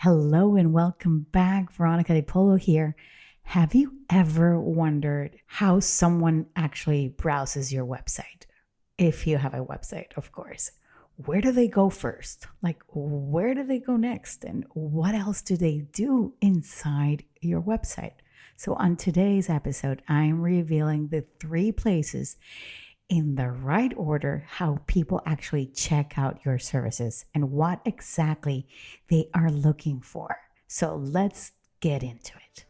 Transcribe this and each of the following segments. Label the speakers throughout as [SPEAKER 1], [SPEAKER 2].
[SPEAKER 1] Hello and welcome back. Veronica De Polo here. Have you ever wondered how someone actually browses your website? If you have a website, of course. Where do they go first? Like, where do they go next? And what else do they do inside your website? So, on today's episode, I'm revealing the 3 places in the right order how people actually check out your services and what exactly they are looking for. So let's get into it.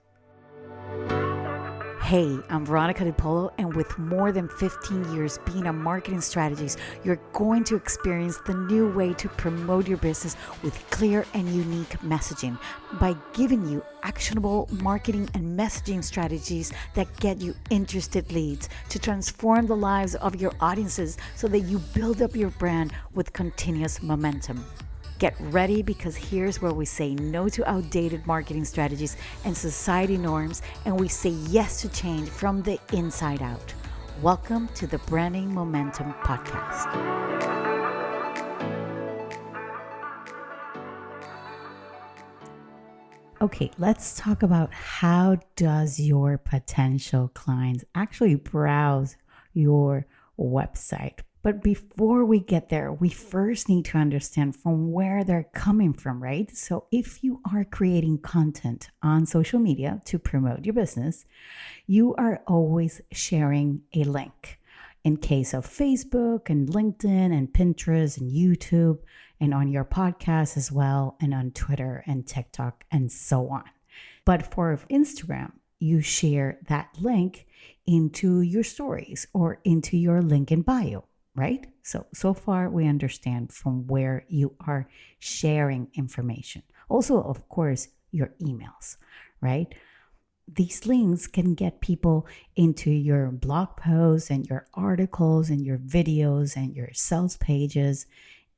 [SPEAKER 1] Hey, I'm Veronica De Polo, and with more than 15 years being a marketing strategist, you're going to experience the new way to promote your business with clear and unique messaging by giving you actionable marketing and messaging strategies that get you interested leads to transform the lives of your audiences so that you build up your brand with continuous momentum. Get ready, because here's where we say no to outdated marketing strategies and society norms, and we say yes to change from the inside out. Welcome to the Branding Momentum Podcast. Okay, let's talk about how does your potential clients actually browse your website. But before we get there, we first need to understand from where they're coming from, right? So if you are creating content on social media to promote your business, you are always sharing a link. In case of Facebook and LinkedIn and Pinterest and YouTube, and on your podcast as well, and on Twitter and TikTok and so on. But for Instagram, you share that link into your stories or into your link in bio. Right? So far we understand from where you are sharing information. Also, of course, your emails, right? These links can get people into your blog posts and your articles and your videos and your sales pages,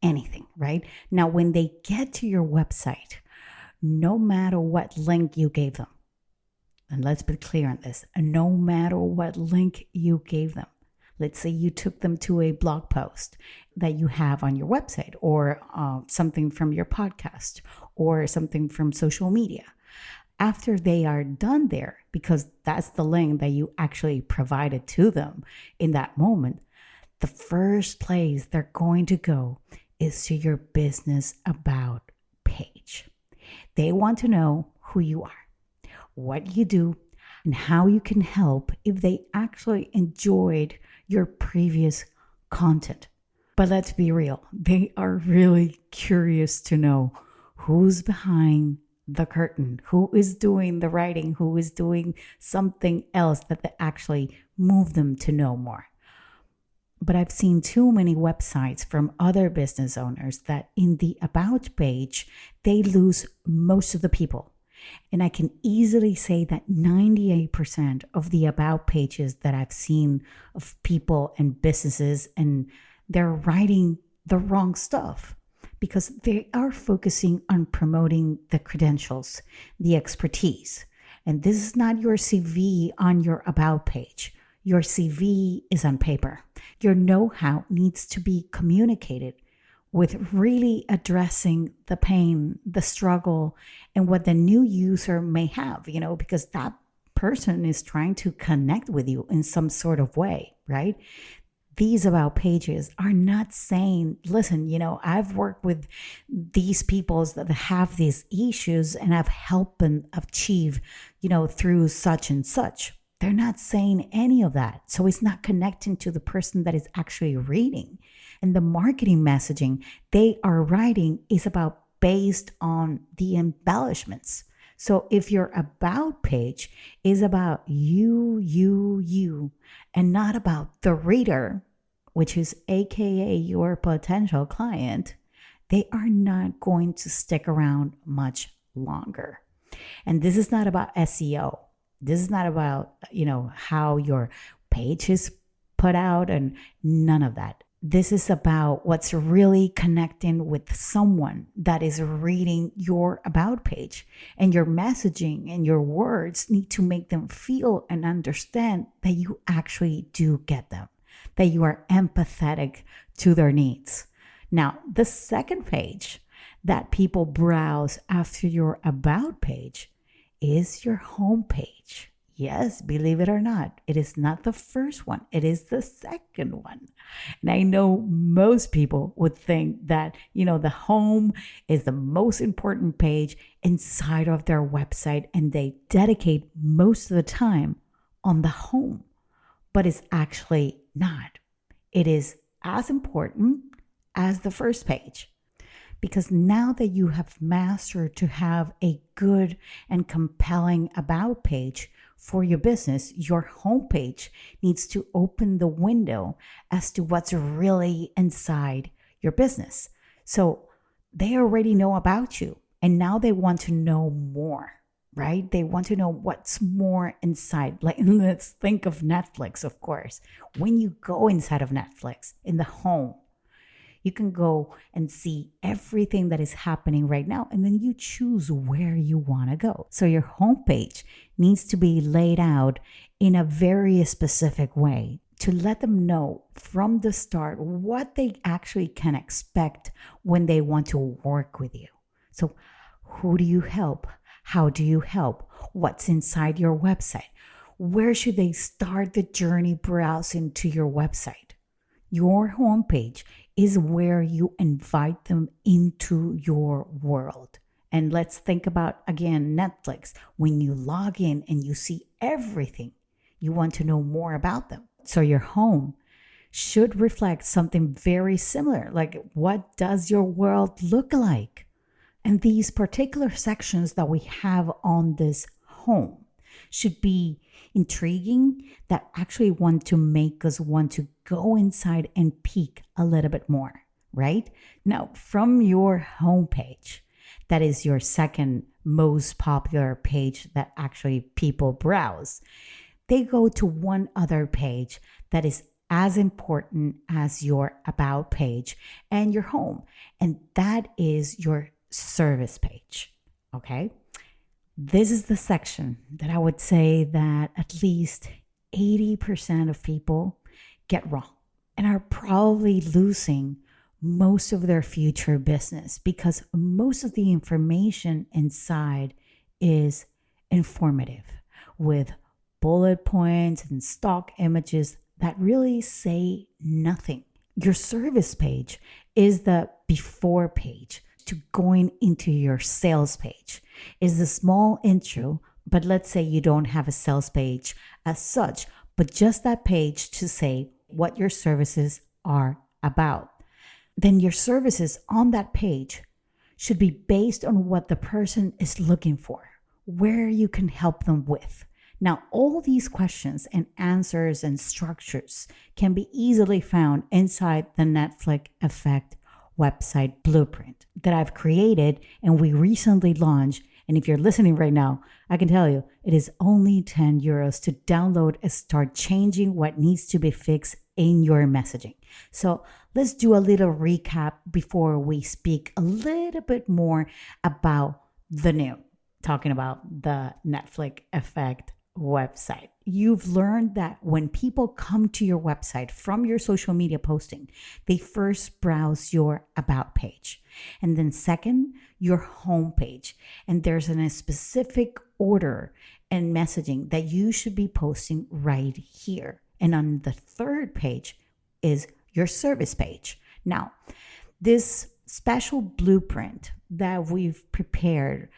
[SPEAKER 1] anything, right? Now, when they get to your website, no matter what link you gave them, and let's be clear on this, no matter what link you gave them, let's say you took them to a blog post that you have on your website, or something from your podcast, or something from social media. After they are done there, because that's the link that you actually provided to them in that moment, the first place they're going to go is to your business about page. They want to know who you are, what you do, and how you can help if they actually enjoyed your previous content. But let's be real, they are really curious to know who's behind the curtain, who is doing the writing, who is doing something else that actually move them to know more. But I've seen too many websites from other business owners that in the about page, they lose most of the people. And I can easily say that 98% of the about pages that I've seen of people and businesses, and they're writing the wrong stuff because they are focusing on promoting the credentials, the expertise. And this is not your CV on your about page. Your CV is on paper. Your know-how needs to be communicated with really addressing the pain, the struggle, and what the new user may have, because that person is trying to connect with you in some sort of way, right? These about pages are not saying, listen, I've worked with these people that have these issues and I've helped them achieve, through such and such. They're not saying any of that. So it's not connecting to the person that is actually reading. And the marketing messaging they are writing is based on the embellishments. So if your about page is about you, and not about the reader, which is AKA your potential client, they are not going to stick around much longer. And this is not about SEO. This is not about, how your page is put out, and none of that. This is about what's really connecting with someone that is reading your about page, and your messaging and your words need to make them feel and understand that you actually do get them, that you are empathetic to their needs. Now, the second page that people browse after your about page is your home page. Yes, believe it or not, it is not the first one, it is the second one. And I know most people would think that, the home is the most important page inside of their website, and they dedicate most of the time on the home. But it's actually not. It is as important as the first page. Because now that you have mastered to have a good and compelling about page for your business, your homepage needs to open the window as to what's really inside your business. So they already know about you, and now they want to know more, right? They want to know what's more inside. Like, let's think of Netflix, of course. When you go inside of Netflix in the home, you can go and see everything that is happening right now, and then you choose where you want to go. So your homepage needs to be laid out in a very specific way to let them know from the start what they actually can expect when they want to work with you. So who do you help? How do you help? What's inside your website? Where should they start the journey browsing to your website? Your homepage is where you invite them into your world. And let's think about, again, Netflix. When you log in and you see everything, you want to know more about them. So your home should reflect something very similar, like what does your world look like? And these particular sections that we have on this home should be intriguing, that actually want to make us want to go inside and peek a little bit more, right? Now, from your homepage, that is your second most popular page that actually people browse, they go to one other page that is as important as your about page and your home, and that is your service page, okay? This is the section that I would say that at least 80% of people get wrong and are probably losing most of their future business, because most of the information inside is informative with bullet points and stock images that really say nothing. Your service page is the before page to going into your sales page, is the small intro. But let's say you don't have a sales page as such, but just that page to say what your services are about. Then your services on that page should be based on what the person is looking for, where you can help them with. Now, all these questions and answers and structures can be easily found inside the Netflix Effect website blueprint that I've created and we recently launched. And if you're listening right now, I can tell you it is only 10 euros to download and start changing what needs to be fixed in your messaging. So let's do a little recap before we speak a little bit more about the new, talking about the Netflix Effect website. You've learned that when people come to your website from your social media posting, they first browse your about page, and then second, your home page. And there's a specific order and messaging that you should be posting right here. And on the third page is your service page. Now, this special blueprint that we've prepared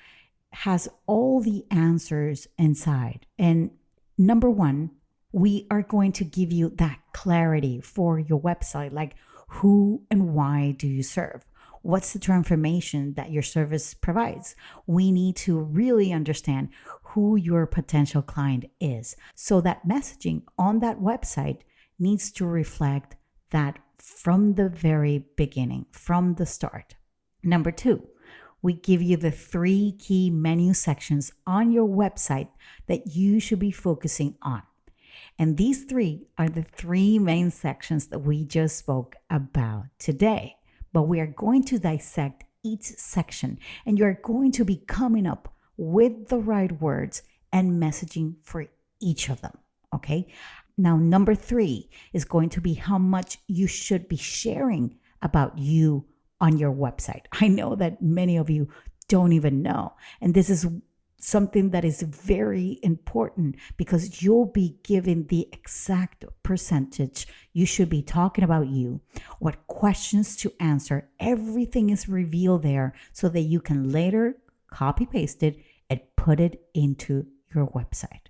[SPEAKER 1] has all the answers inside. And number one, we are going to give you that clarity for your website, like who and why do you serve? What's the transformation that your service provides? We need to really understand who your potential client is. So that messaging on that website needs to reflect that from the very beginning, from the start. Number two, we give you the 3 key menu sections on your website that you should be focusing on. And these 3 are the 3 main sections that we just spoke about today. But we are going to dissect each section, and you're going to be coming up with the right words and messaging for each of them, okay? Now, number 3 is going to be how much you should be sharing about you on your website? I know that many of you don't even know. And this is something that is very important because you'll be given the exact percentage you should be talking about you, what questions to answer. Everything is revealed there so that you can later copy paste it and put it into your website.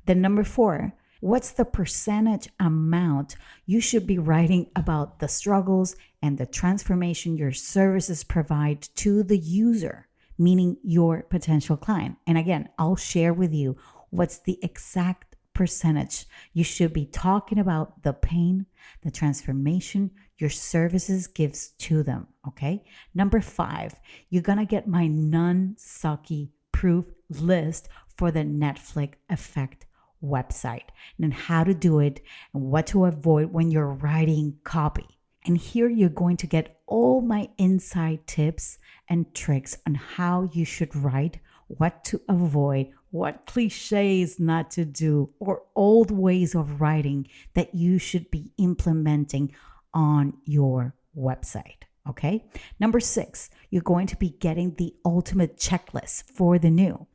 [SPEAKER 1] Then number 4, what's the percentage amount you should be writing about the struggles and the transformation your services provide to the user, meaning your potential client? And again, I'll share with you what's the exact percentage you should be talking about the pain, the transformation your services gives to them, okay? Number 5, you're gonna get my non-sucky proof list for the Netflix effect website and how to do it and what to avoid when you're writing copy. And here you're going to get all my inside tips and tricks on how you should write, what to avoid, what cliches not to do, or old ways of writing that you should be implementing on your website. Okay. Number 6, you're going to be getting the ultimate checklist for the new.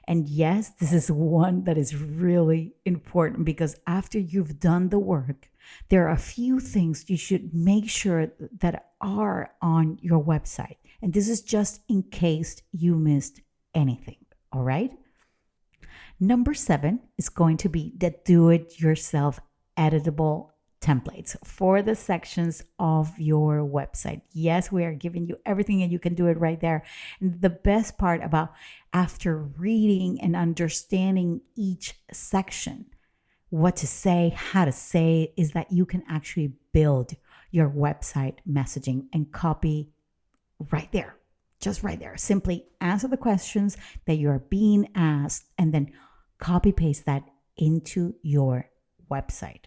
[SPEAKER 1] And yes, this is one that is really important because after you've done the work, there are a few things you should make sure that are on your website. And this is just in case you missed anything. All right. Number 7 is going to be the do-it-yourself editable templates for the sections of your website. Yes, we are giving you everything and you can do it right there. And the best part about after reading and understanding each section, what to say, how to say, is that you can actually build your website messaging and copy right there, just right there. Simply answer the questions that you're being asked and then copy paste that into your website.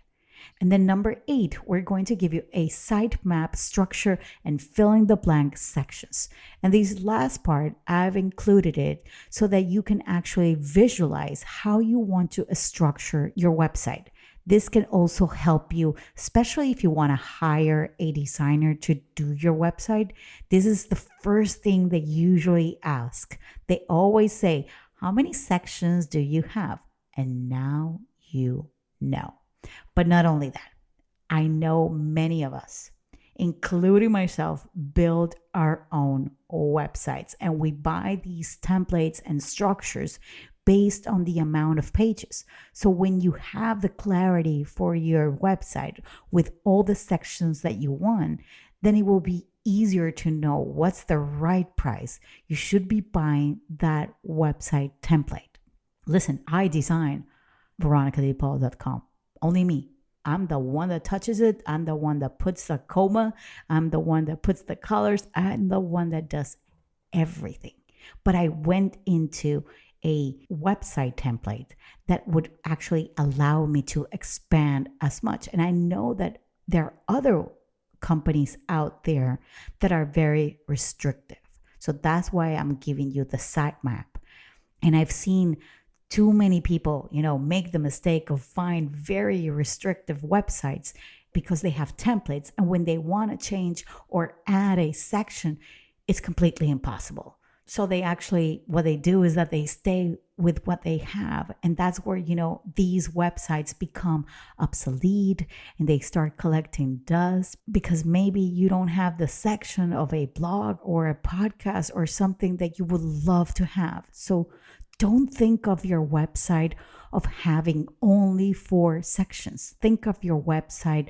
[SPEAKER 1] And then number 8, we're going to give you a sitemap structure and filling the blank sections. And this last part, I've included it so that you can actually visualize how you want to structure your website. This can also help you, especially if you want to hire a designer to do your website. This is the first thing they usually ask. They always say, how many sections do you have? And now you know. But not only that, I know many of us, including myself, build our own websites and we buy these templates and structures based on the amount of pages. So when you have the clarity for your website with all the sections that you want, then it will be easier to know what's the right price you should be buying that website template. Listen, I design veronicadipaolo.com. Only me. I'm the one that touches it. I'm the one that puts the coma. I'm the one that puts the colors. I'm the one that does everything. But I went into a website template that would actually allow me to expand as much. And I know that there are other companies out there that are very restrictive. So that's why I'm giving you the sitemap. And I've seen too many people, make the mistake of find very restrictive websites because they have templates. And when they want to change or add a section, it's completely impossible. So what they do is that they stay with what they have. And that's where, these websites become obsolete and they start collecting dust because maybe you don't have the section of a blog or a podcast or something that you would love to have. So don't think of your website of having only 4 sections. Think of your website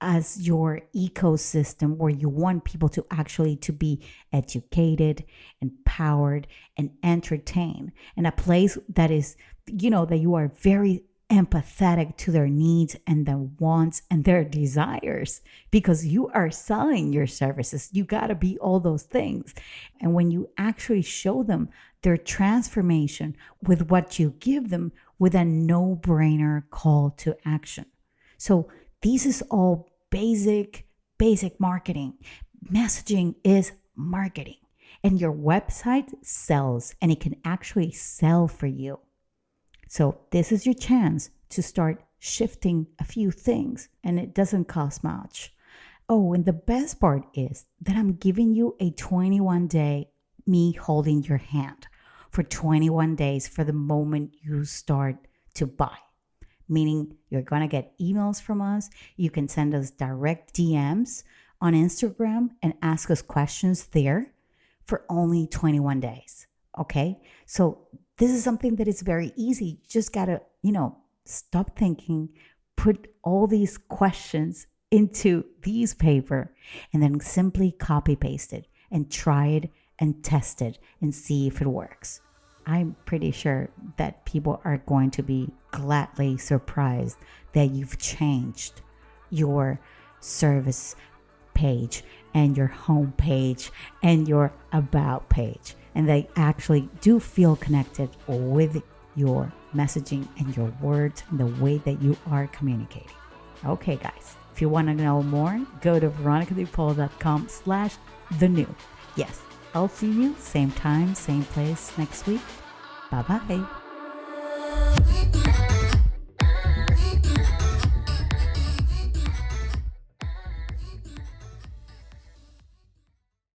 [SPEAKER 1] as your ecosystem where you want people to actually to be educated, empowered, and entertained. And a place that is, that you are very empathetic to their needs and their wants and their desires because you are selling your services. You got to be all those things. And when you actually show them their transformation with what you give them with a no-brainer call to action. So this is all basic marketing. Messaging is marketing. And your website sells and it can actually sell for you. So this is your chance to start shifting a few things and it doesn't cost much. Oh, and the best part is that I'm giving you a 21-day me holding your hand for 21 days for the moment you start to buy. Meaning you're going to get emails from us. You can send us direct DMs on Instagram and ask us questions there for only 21 days. Okay? So this is something that is very easy. You just got to, stop thinking, put all these questions into these paper, and then simply copy paste it and try it and test it and see if it works. I'm pretty sure that people are going to be gladly surprised that you've changed your service page and your home page and your about page. And they actually do feel connected with your messaging and your words and the way that you are communicating. Okay, guys, if you want to know more, go to veronicadepolo.com/thenew. Yes, I'll see you same time, same place next week. Bye-bye.